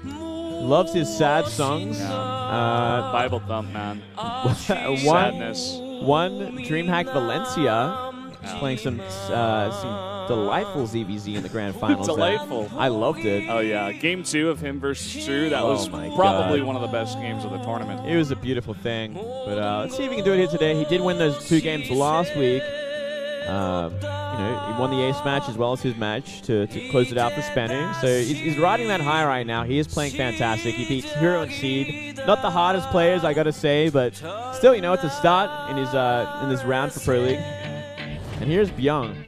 Loves his sad songs. Yeah. Bible thump, man. Sadness. One DreamHack Valencia playing some delightful ZVZ in the grand finals. Delightful. I loved it. Oh yeah, Game 2 of him versus True. That was probably one of the best games of the tournament. It was a beautiful thing. But let's see if he can do it here today. He did win those 2 games last week. You know, he won the ace match as well as his match to close it out for SBENU. So he's riding that high right now. He is playing fantastic. He beats Hero and Seed. Not the hardest players, I gotta say, but still, you know, it's a start in his in this round for Pro League. And here's Bbyong.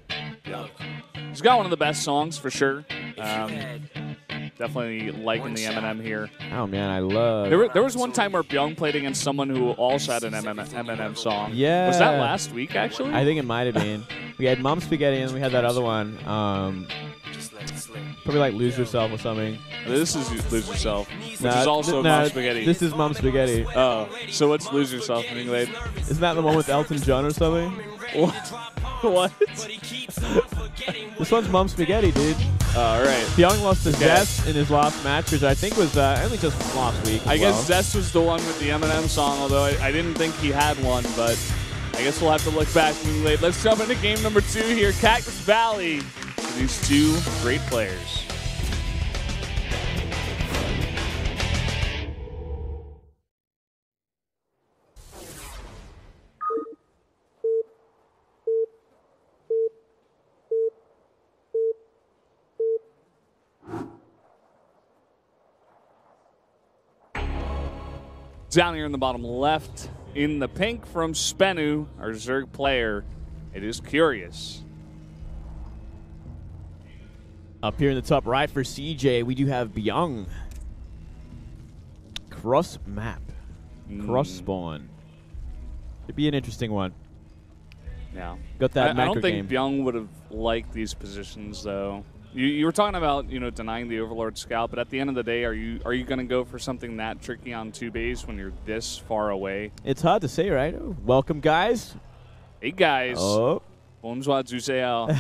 He's got one of the best songs for sure. Definitely liking the Eminem here. Oh man, I love. There was one time where Bbyong played against someone who also had an Eminem song. Yeah. Was that last week actually? I think it might have been. We had Mom Spaghetti and we had that other one. Probably like Lose Yourself or something. This is Lose Yourself, which is also Mom Spaghetti. This is Mom Spaghetti. Oh, so what's Lose Yourself in English? Isn't that the one with Elton John or something? What? This one's Mom Spaghetti, dude. All right. Bbyong lost to Zest in his last match, which I think was only just last week. I guess Zest was the one with the Eminem song, although I didn't think he had one, but I guess we'll have to look back. Let's jump into game number 2 here. Cactus Valley. These 2 great players. Down here in the bottom left, in the pink from SBENU, our Zerg player, it is Curious. Up here in the top right for CJ, we do have Bbyong. Cross map. Cross spawn. Should be an interesting one. Yeah. Got that I don't think game. Bbyong would have liked these positions, though. You were talking about, you know, denying the Overlord Scout, but at the end of the day, are you going to go for something that tricky on 2 base when you're this far away? It's hard to say, right? Oh, welcome, guys. Hey, guys. Oh. Bonjour, Zuseo.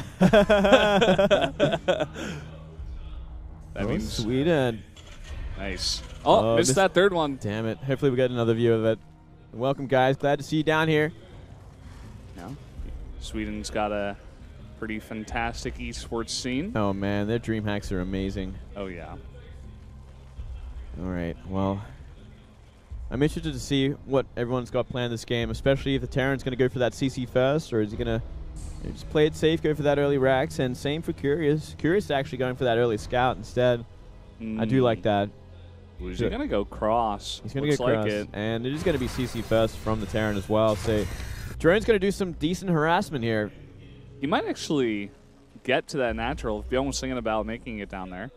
That means Sweden. Nice. Oh, missed that third one. Damn it. Hopefully we get another view of it. Welcome, guys. Glad to see you down here. No. Sweden's got a pretty fantastic esports scene. Oh, man. Their dream hacks are amazing. Oh, yeah. All right. Well, I'm interested to see what everyone's got planned this game, especially if the Terran's going to go for that CC first, or is he going to just play it safe, go for that early Rax, and same for Curious. Curious actually going for that early Scout instead. I do like that. He's going to go cross. He's going to go cross. And it is going to be CC first from the Terran as well. So Drone's going to do some decent harassment here. He might actually get to that natural if Bbyong was thinking about making it down there,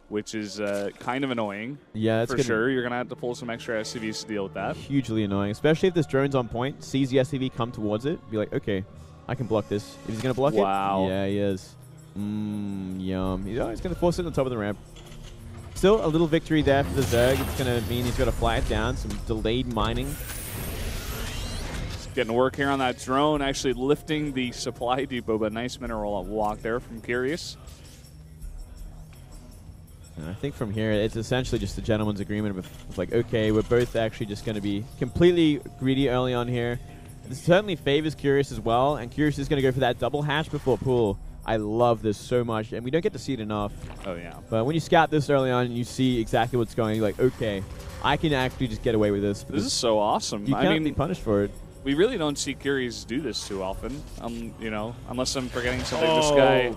which is kind of annoying. Yeah, that's for sure. You're going to have to pull some extra SCVs to deal with that. Hugely annoying, especially if this drone's on point, sees the SCV come towards it, be like, okay, I can block this. If he's going to block it, yeah, he is. Yum. He's going to force it on top of the ramp. Still a little victory there for the Zerg. It's going to mean he's got to fly it down. Some delayed mining. Getting to work here on that drone, actually lifting the supply depot, but nice mineral walk there from Curious. And I think from here, it's essentially just a gentleman's agreement of like, okay, we're both actually just going to be completely greedy early on here. This certainly favors Curious as well, and Curious is going to go for that double hatch before pool. I love this so much, and we don't get to see it enough. Oh, yeah. But when you scout this early on, you see exactly what's going on. You're like, okay, I can actually just get away with this. This is so awesome. You can't be punished for it. We really don't see Curious do this too often. You know, unless I'm forgetting something. This guy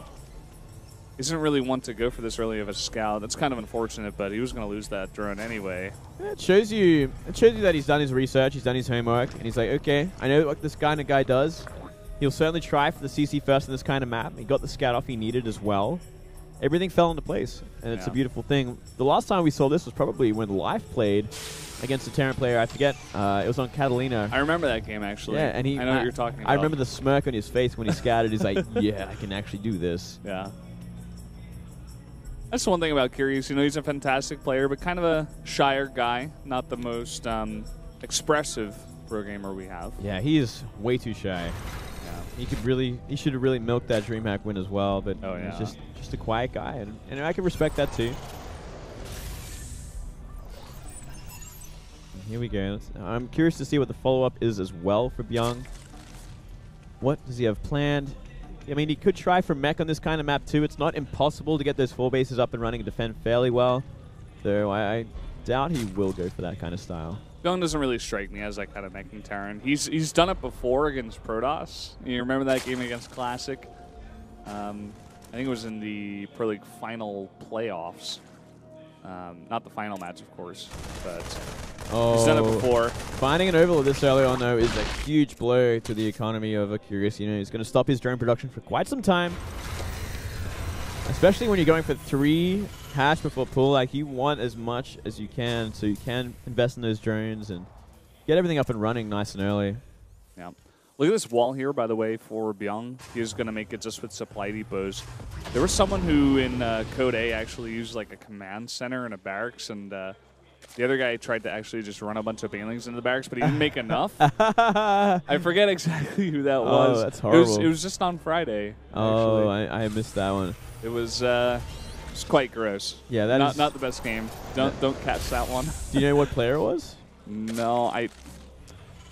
isn't really one to go for this early of a scout. That's kind of unfortunate, but he was going to lose that drone anyway. Yeah, it shows you that he's done his research, he's done his homework, and he's like, okay, I know what this kind of guy does. He'll certainly try for the CC first in this kind of map. He got the scout off he needed as well. Everything fell into place, and it's a beautiful thing. The last time we saw this was probably when Life played against a Terran player. I forget. It was on Catalina. I remember that game, actually. Yeah, and I know what you're talking about. I remember the smirk on his face when he scouted. He's like, yeah, I can actually do this. Yeah. That's the one thing about Curious. You know, he's a fantastic player, but kind of a shyer guy. Not the most expressive pro gamer we have. Yeah, he is way too shy. Yeah. he should have really milked that DreamHack win as well, but Oh, yeah. he's just a quiet guy, and I can respect that too. And here we go. I'm curious to see what the follow-up is as well for Bbyong. What does he have planned? I mean, he could try for mech on this kind of map too. It's not impossible to get those 4 bases up and running and defend fairly well, though I doubt he will go for that kind of style. Bbyong doesn't really strike me as that kind of meching Terran. He's done it before against Protoss. You remember that game against Classic? I think it was in the Pro League final playoffs. Not the final match, of course, but he's done it before. Finding an overlord this early on, though, is a huge blow to the economy of Curious. You know, he's going to stop his drone production for quite some time, especially when you're going for 3 hash before pull. Like, you want as much as you can, so you can invest in those drones and get everything up and running nice and early. Yeah. Look at this wall here, by the way, for Bbyong. He's going to make it just with supply depots. There was someone who in Code A actually used like a command center and a barracks, and the other guy tried to actually just run a bunch of banelings into the barracks, but he didn't make enough. I forget exactly who that was. Oh, that's horrible. It was just on Friday. Oh, actually. I missed that one. It was quite gross. Yeah, that is not the best game. Don't catch that one. Do you know what player it was? No, I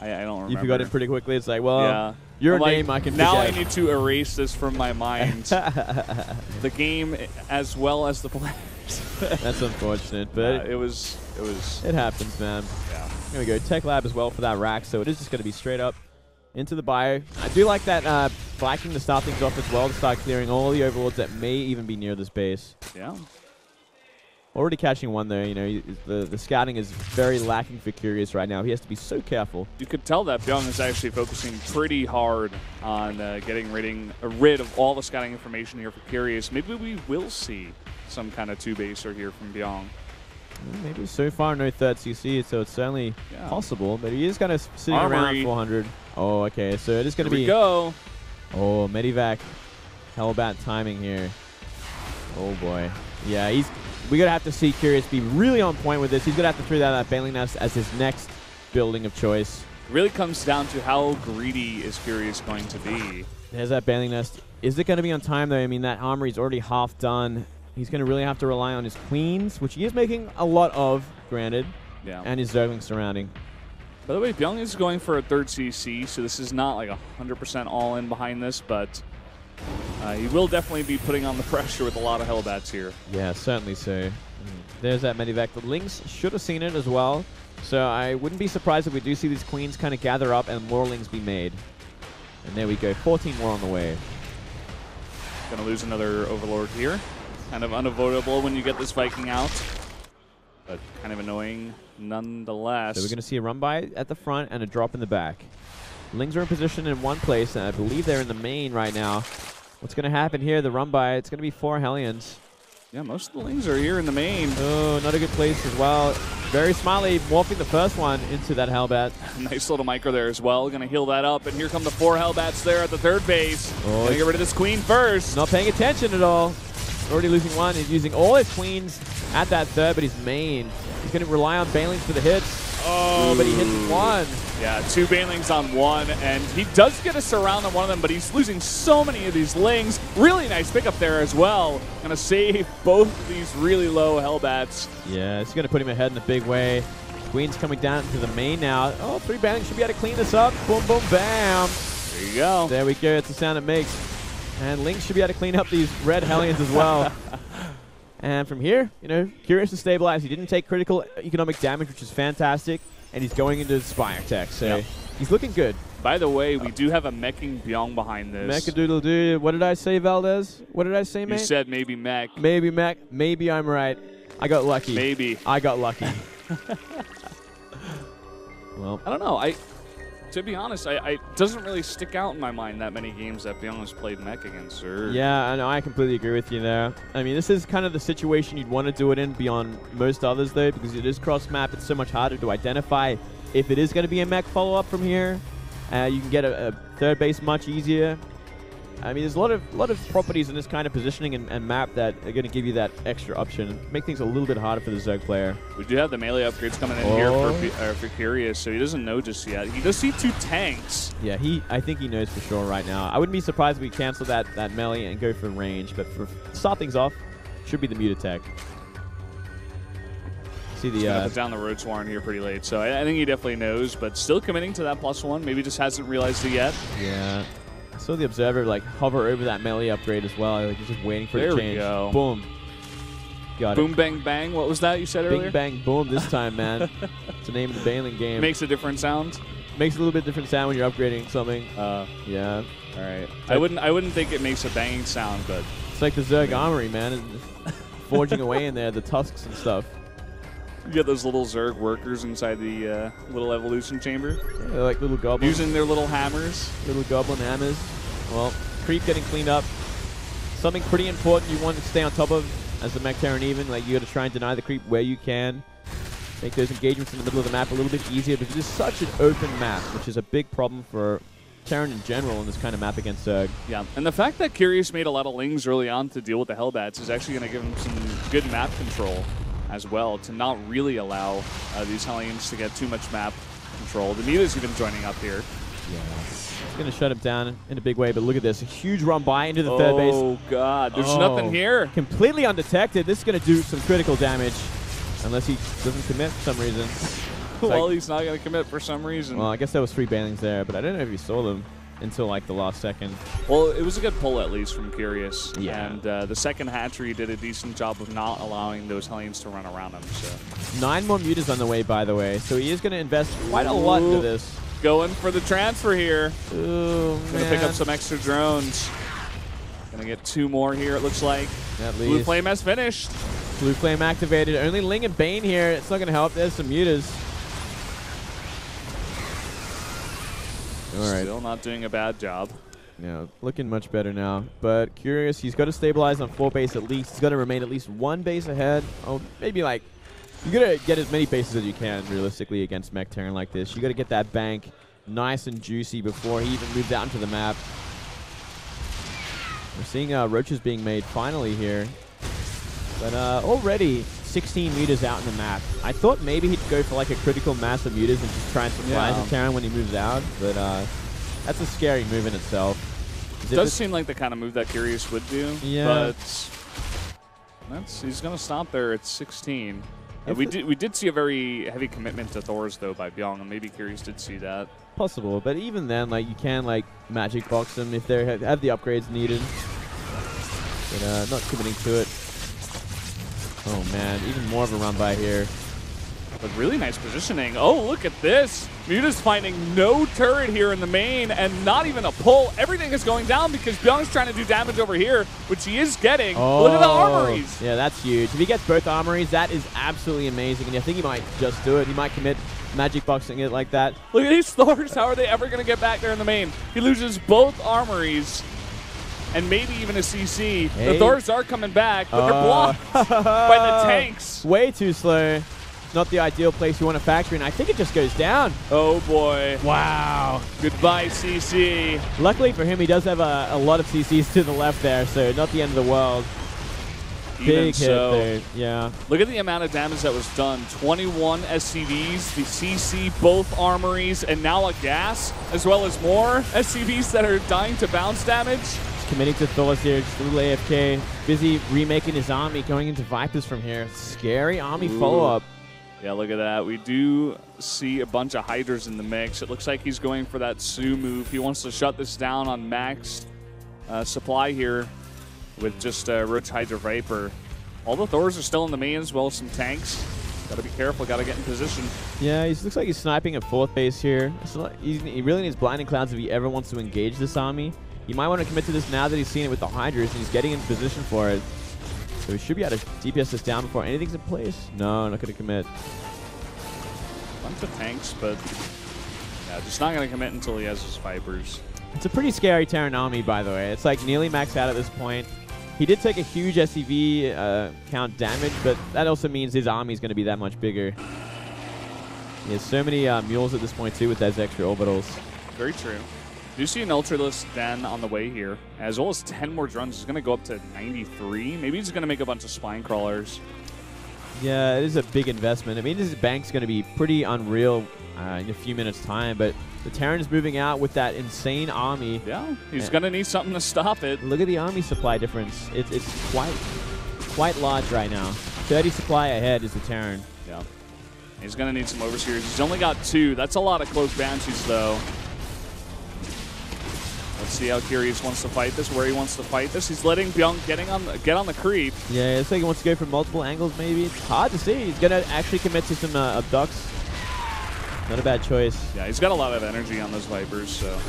don't remember. You forgot it pretty quickly. It's like, well, yeah. your I'm name like, I can now forget. I need to erase this from my mind. The game as well as the players. That's unfortunate, but it happens, man. Yeah. Here we go. Tech Lab as well for that rack, so it is just going to be straight up into the bio. I do like that Viking to start things off as well, to start clearing all the overlords that may even be near this base. Yeah. Already catching one there. You know, the scouting is very lacking for Curious right now. He has to be so careful. You could tell that Bbyong is actually focusing pretty hard on getting rid of all the scouting information here for Curious. Maybe we will see some kind of 2-baser here from Bbyong. Maybe so far no third CC, so it's certainly possible. But he is kind of sitting around 400. Oh, okay. So it is going to be. Here we go. Oh, Medivac, Hellbat timing here. Oh boy. Yeah, we're going to have to see Curious be really on point with this. He's going to have to throw that Bailing Nest as his next building of choice. It really comes down to how greedy is Curious going to be. There's that Bailing Nest. Is it going to be on time, though? I mean, that armory is already half done. He's going to really have to rely on his queens, which he is making a lot of, granted, and his Zergling surrounding. By the way, Bbyong is going for a 3rd CC, so this is not like 100% all in behind this, but he will definitely be putting on the pressure with a lot of Hellbats here. Yeah, certainly so. There's that Medivac. The Lynx should have seen it as well, so I wouldn't be surprised if we do see these queens kind of gather up and more Lings be made. And there we go, 14 more on the way. Gonna lose another Overlord here. Kind of unavoidable when you get this Viking out, but kind of annoying nonetheless. So we're going to see a run by at the front and a drop in the back. Lings are in position in one place, and I believe they're in the main right now. What's going to happen here? The run by, it's going to be 4 Hellions. Yeah, most of the Lings are here in the main. Oh, not a good place as well. Very smartly morphing the first one into that Hellbat. Nice little micro there as well. Going to heal that up, and here come the 4 Hellbats there at the 3rd base. Oh, Going to get rid of this queen first. Not paying attention at all. Already losing one. He's using all his queens at that 3rd, but his main. He's going to rely on Banelings for the hits. Oh, but he hits one. Yeah, 2 Banelings on 1, and he does get a surround on one of them, but he's losing so many of these Lings. Really nice pickup there as well. Going to save both of these really low Hellbats. Yeah, it's going to put him ahead in a big way. Queen's coming down to the main now. Oh, 3 Banelings should be able to clean this up. Boom, boom, bam. There you go. There we go. It's the sound it makes. And Lynx should be able to clean up these red Hellions as well. And from here, you know, Curious to stabilize. He didn't take critical economic damage, which is fantastic. And he's going into Spire Tech, so he's looking good. By the way, we do have a meching Bbyong behind this. Mechadoodle-doo. What did I say, Valdez? What did I say, mate? You said maybe mech. Maybe mech. Maybe I'm right. I got lucky. Maybe. I got lucky. Well, I don't know. To be honest, it doesn't really stick out in my mind that many games that Bbyong has played mech against. Yeah, I know. I completely agree with you there. I mean, this is kind of the situation you'd want to do it in beyond most others, though, because it is cross-map. It's so much harder to identify if it is going to be a mech follow-up from here. You can get a 3rd base much easier. I mean, there's a lot of properties in this kind of positioning and map that are going to give you that extra option, make things a little bit harder for the Zerg player. We do have the melee upgrades coming in here for Curious, so he doesn't know just yet. He does see 2 tanks. Yeah, I think he knows for sure right now. I wouldn't be surprised if we cancel that melee and go for range, but for start things off, should be the mute attack. See the put down the Road Swarm here pretty late, so I think he definitely knows, but still committing to that +1. Maybe just hasn't realized it yet. Yeah. I saw the Observer like hover over that melee upgrade as well. Like he's just waiting for it to change. There we go. Boom. Got boom, it. bang, bang. What was that you said earlier? Bing, bang, boom this time, man. It's the name of the Bbyong game. Makes a different sound. Makes a little bit different sound when you're upgrading something. Yeah. All right. I wouldn't think it makes a banging sound, but it's like the Zerg Armory, man. And forging away in there, the tusks and stuff. You get those little Zerg workers inside the little evolution chamber. Yeah, they're like little goblins. Using their little hammers. Little goblin hammers. Well, creep getting cleaned up. Something pretty important you want to stay on top of as the mech Terran even. Like, you got to try and deny the creep where you can. Make those engagements in the middle of the map a little bit easier because it's such an open map, which is a big problem for Terran in general in this kind of map against Zerg. Yeah, and the fact that Curious made a lot of lings early on to deal with the Hellbats is actually going to give him some good map control as well, to not really allow these Hellions to get too much map control. The Meta's even joining up here. Yeah. It's going to shut him down in a big way, but look at this. A huge run by into the third base. Oh, God. There's nothing here. Completely undetected. This is going to do some critical damage, unless he doesn't commit for some reason. Well, like, he's not going to commit for some reason. Well, I guess there was 3 Bylings there, but I don't know if you saw them until like the last second. Well, it was a good pull at least from Curious. Yeah. And the second hatchery did a decent job of not allowing those Hellions to run around him. So 9 more mutas on the way, by the way, so he is going to invest quite a lot into this. Going for the transfer here. Ooh, man. Going to pick up some extra drones. Going to get 2 more here, it looks like. At least. Blue Flame has finished. Blue Flame activated. Only Ling and Bane here. It's not going to help. There's some mutas. All right. Still not doing a bad job. Yeah, looking much better now. But Curious, he's got to stabilize on 4 base at least. He's got to remain at least 1 base ahead. Oh, maybe like, you got to get as many bases as you can realistically against mech Terran like this. You got to get that bank nice and juicy before he even moves out into the map. We're seeing roaches being made finally here. But already 16 mutas out in the map. I thought maybe he'd go for like a critical mass of mutas and just try and surprise the Terran when he moves out. But that's a scary move in itself. It does seem like the kind of move that Curious would do. Yeah. But he's going to stop there at 16. We did see a very heavy commitment to Thors, though, by Bbyong, and maybe Curious did see that. Possible, but even then, like, you can, like, magic box them if they have the upgrades needed. But not committing to it. Oh, man, even more of a run by here. But really nice positioning. Oh, look at this. Muta's finding no turret here in the main and not even a pull. Everything is going down because Bbyong's trying to do damage over here, which he is getting. Oh, look at the armories. Yeah, that's huge. If he gets both armories, that is absolutely amazing. And I think he might just do it. He might commit magic boxing it like that. Look at these Thors. How are they ever going to get back there in the main? He loses both armories and maybe even a CC. Hey. The Thors are coming back, but they're blocked by the tanks. Way too slow. Not the ideal place you want a factory, and I think it just goes down. Oh, boy. Wow. Goodbye, CC. Luckily for him, he does have a lot of CCs to the left there, so not the end of the world. Big hit there. Yeah. Look at the amount of damage that was done. 21 SCVs, the CC, both armories, and now a gas, as well as more SCVs that are dying to bounce damage. Committing to Tholas here, just a little AFK. Busy remaking his army, going into Vipers from here. Scary army follow-up. Yeah, look at that. We do see a bunch of Hydras in the mix. It looks like he's going for that Sue move. He wants to shut this down on max supply here with just Roach Hydra Viper. All the Thors are still in the main as well as some tanks. Got to be careful. Got to get in position. Yeah, he looks like he's sniping at 4th base here. So he really needs Blinding Clouds if he ever wants to engage this army. He might want to commit to this now that he's seen it with the Hydras and he's getting in position for it. So he should be able to DPS this down before anything's in place. No, not going to commit. Bunch of tanks, but yeah, just not going to commit until he has his Vipers. It's a pretty scary Terran army, by the way. It's like nearly maxed out at this point. He did take a huge SCV count damage, but that also means his army is going to be that much bigger. He has so many mules at this point, too, with those extra orbitals. Very true. Do you see an Ultralisk Den on the way here? As well as 10 more drones. He's going to go up to 93. Maybe he's going to make a bunch of spine crawlers. Yeah, it is a big investment. I mean, this bank's going to be pretty unreal in a few minutes' time, but the Terran's moving out with that insane army. Yeah, he's going to need something to stop it. Look at the army supply difference. It's quite large right now. 30 supply ahead is the Terran. Yeah. He's going to need some overseers. He's only got 2. That's a lot of close Banshees, though. Let's see how Curious wants to fight this, where he wants to fight this. He's letting Bbyong get on the creep. Yeah, it's like he wants to go from multiple angles, maybe. It's hard to see. He's going to actually commit to some abducts. Not a bad choice. Yeah, he's got a lot of energy on those Vipers, so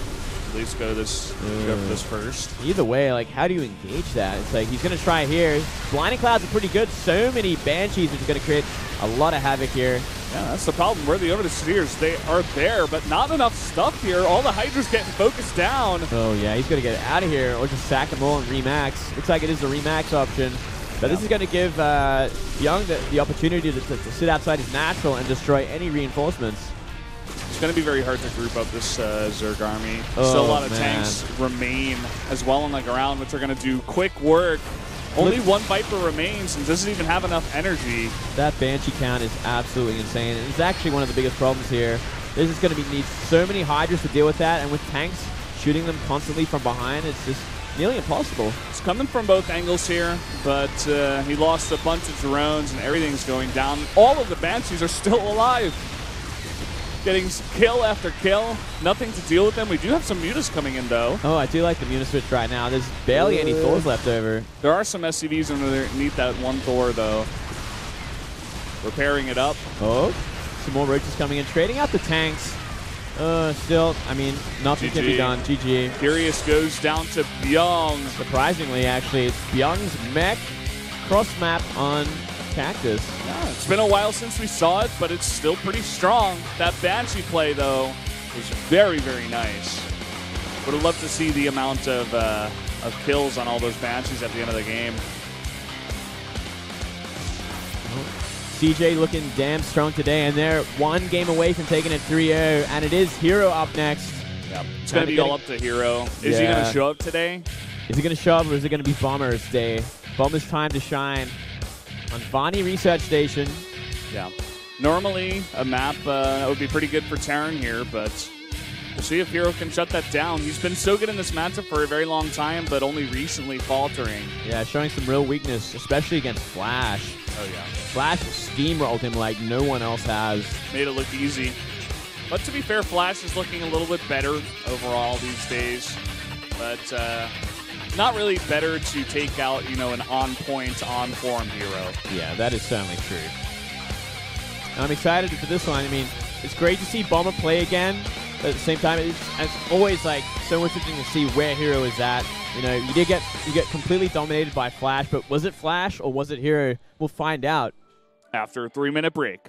at least go for this first. Either way, like, how do you engage that? It's like he's going to try here. Blinding Clouds are pretty good. So many Banshees, which is going to create a lot of havoc here. Yeah, that's the problem. Where the Overseers, they are there, but not enough stuff here. All the Hydra's getting focused down. Oh, yeah, he's going to get out of here or just sack them all and remax. Looks like it is the remax option. But this is going to give Bbyong the opportunity to sit outside his natural and destroy any reinforcements. It's going to be very hard to group up this Zerg army. Still a lot of tanks remain as well on the ground, which are going to do quick work. Only one Viper remains and doesn't even have enough energy. That Banshee count is absolutely insane. And it's actually one of the biggest problems here. This is going to need so many Hydras to deal with that, and with tanks shooting them constantly from behind, it's just nearly impossible. It's coming from both angles here, but he lost a bunch of drones and everything's going down. All of the Banshees are still alive. Getting kill after kill. Nothing to deal with them. We do have some Mutas coming in, though. Oh, I do like the Muta switch right now. There's barely any Thors left over. There are some SCVs underneath that one Thor, though. Repairing it up. Oh, some more roaches coming in. Trading out the tanks. Still, I mean, nothing can be done. GG. Curious goes down to Bbyong. Surprisingly, actually, it's Bbyong's mech cross-map on Cactus. Yeah, it's been a while since we saw it, but it's still pretty strong. That Banshee play, though, was very, very nice. Would have loved to see the amount of kills on all those Banshees at the end of the game. CJ looking damn strong today, and they're one game away from taking it 3-0, and it is Hero up next. Yep. It's going to be all up to Hero. Is he going to show up today? Is he going to show up, or is it going to be Bomber's day? Bomber's time to shine. On Vani Research Station. Yeah. Normally, a map that would be pretty good for Terran here, but we'll see if Hero can shut that down. He's been so good in this matchup for a very long time, but only recently faltering. Yeah, showing some real weakness, especially against Flash. Oh, yeah. Flash steamrolled him like no one else has. Made it look easy. But to be fair, Flash is looking a little bit better overall these days. But not really better to take out, you know, an on-point, on-form Hero. Yeah, that is certainly true. And I'm excited for this one. I mean, it's great to see Bomber play again, but at the same time, it's always like so interesting to see where Hero is at. You know, you get completely dominated by Flash, but was it Flash or was it Hero? We'll find out after a 3-minute break.